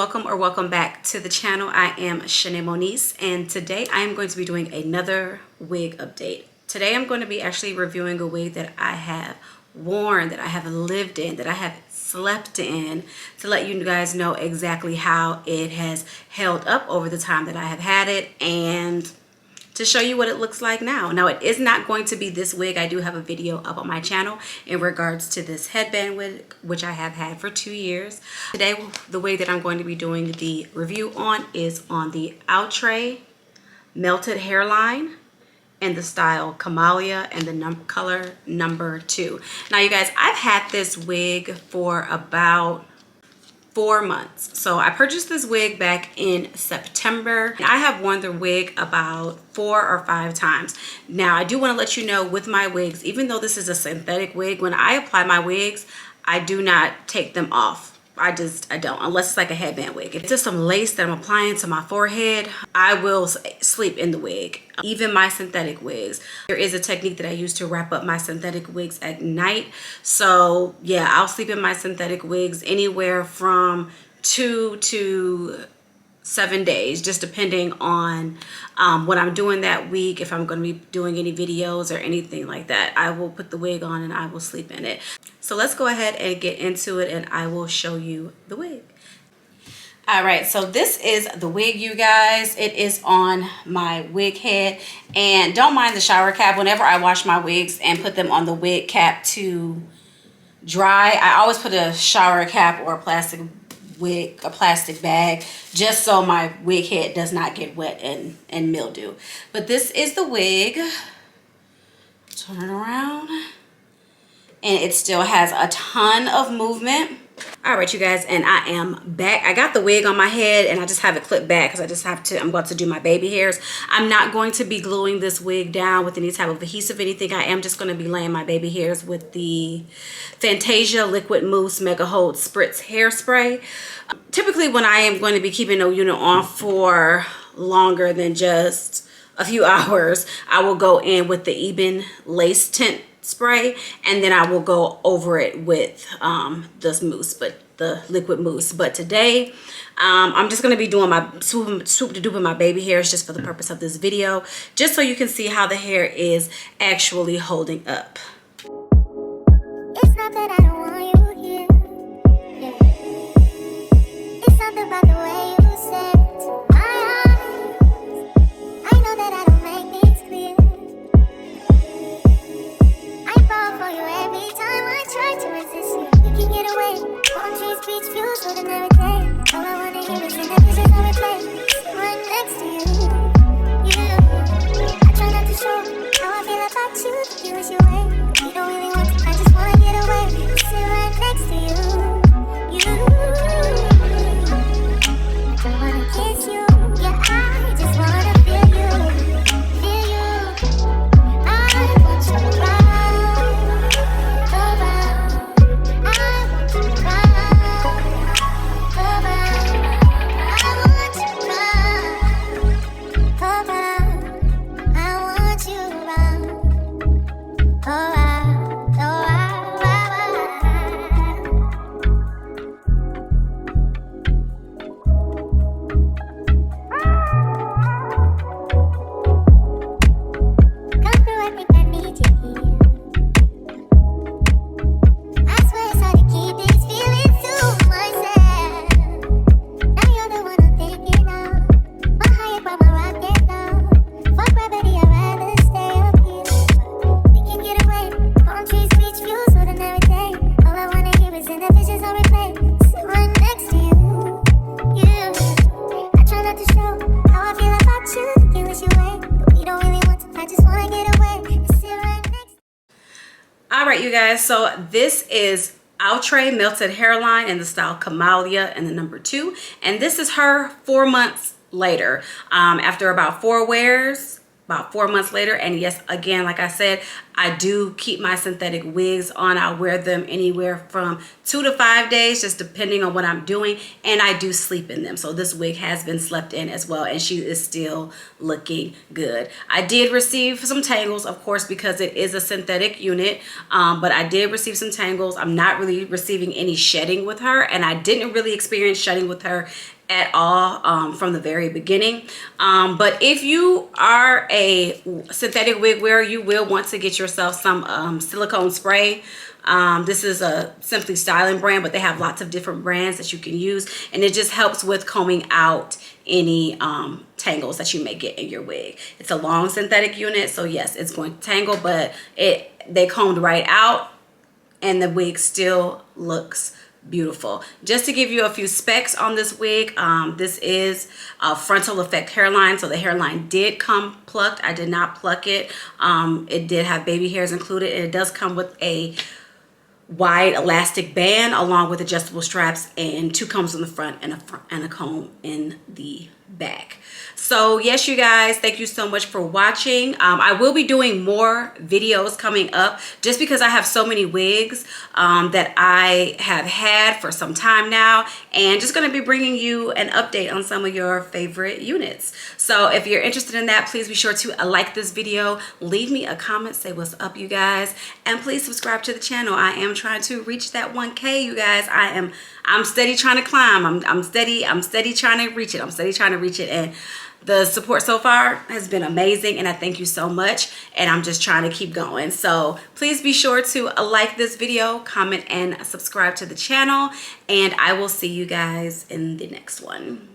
welcome or welcome back to the channel. I am Shanae Moniz, and today I am going to be doing another wig update. Today I'm going to be actually reviewing a wig that I have worn, that I have lived in, that I have slept in, to let you guys know exactly how it has held up over the time that I have had it, and to show you what it looks like now. Now, it is not going to be this wig. I do have a video up on my channel in regards to this headband wig, which I have had for 2 years. Today, the wig that I'm going to be doing the review on is on the Outre melted hairline and the style Kamalia and the color number 2. Now, you guys, I've had this wig for about 4 months. So I purchased this wig back in September. I have worn the wig about 4 or 5 times. Now, I do want to let you know with my wigs, even though this is a synthetic wig, when I apply my wigs, I do not take them off. I don't, unless it's like a headband wig. If it's just some lace that I'm applying to my forehead, I will sleep in the wig. Even my synthetic wigs. There is a technique that I use to wrap up my synthetic wigs at night. So yeah, I'll sleep in my synthetic wigs anywhere from 2 to 7 days, just depending on what I'm doing that week. If I'm going to be doing any videos or anything like that, I will put the wig on and I will sleep in it. So let's go ahead and get into it, and I will show you the wig. All right, so this is the wig, you guys. It is on my wig head, and don't mind the shower cap. Whenever I wash my wigs and put them on the wig cap to dry, I always put a shower cap or a plastic wig, a plastic bag, just so my wig head does not get wet and mildew. But this is the wig. Turn it around, and it still has a ton of movement. All right, you guys, and I am back. I got the wig on my head and I just have it clipped back because I'm about to do my baby hairs. I'm not going to be gluing this wig down with any type of adhesive or anything. I am just going to be laying my baby hairs with the Fantasia Liquid Mousse Mega Hold Spritz Hairspray. Typically, when I am going to be keeping a unit on for longer than just a few hours, I will go in with the Ebin Lace Tint spray, and then I will go over it with this mousse, but the liquid mousse. But today I'm just going to be doing my swoop to dupe my baby hairs just for the purpose of this video, just so you can see how the hair is actually holding up. It's not that I don't want you here. Yeah. It's something about the way you said it to my eyes. I know that I don't make things clear. For you every time I try to resist you. You can get away. Palm trees, beach views, with an everything. All I wanna hear is in the visions I replay. Right next to you. I try not to show how I feel about you. You wish you away. You don't really want to, I just wanna get away. Sit right next to you. I don't wanna kiss you. Yeah, I just wanna feel you. Feel you. I want you right. You guys, so this is Outre melted hairline in the style Kamalia and the number 2, and this is her 4 months later, after about 4 wears, about 4 months later. And yes, again, like I said, I do keep my synthetic wigs on. I wear them anywhere from 2 to 5 days, just depending on what I'm doing, and I do sleep in them. So this wig has been slept in as well, and she is still looking good. I did receive some tangles, of course, because it is a synthetic unit, but I did receive some tangles. I'm not really receiving any shedding with her, and I didn't really experience shedding with her at all from the very beginning. But if you are a synthetic wig wearer, you will want to get yourself some silicone spray. This is a Simply Styling brand, but they have lots of different brands that you can use, and it just helps with combing out any tangles that you may get in your wig. It's a long synthetic unit, so yes, it's going to tangle, but they combed right out and the wig still looks beautiful. Just to give you a few specs on this wig, this is a frontal effect hairline, so the hairline did come plucked. I did not pluck it. It did have baby hairs included, and it does come with a wide elastic band along with adjustable straps and 2 combs in the front and a comb in the back. So yes, you guys, thank you so much for watching. I will be doing more videos coming up just because I have so many wigs that I have had for some time now, and just going to be bringing you an update on some of your favorite units. So if you're interested in that, please be sure to like this video, leave me a comment, say what's up, you guys, and please subscribe to the channel. I am trying to reach that 1K, you guys. I'm steady trying to climb. I'm steady trying to reach it. I'm steady trying to reach it, and the support so far has been amazing, and I thank you so much, and I'm just trying to keep going. So please be sure to like this video, comment, and subscribe to the channel, and I will see you guys in the next one.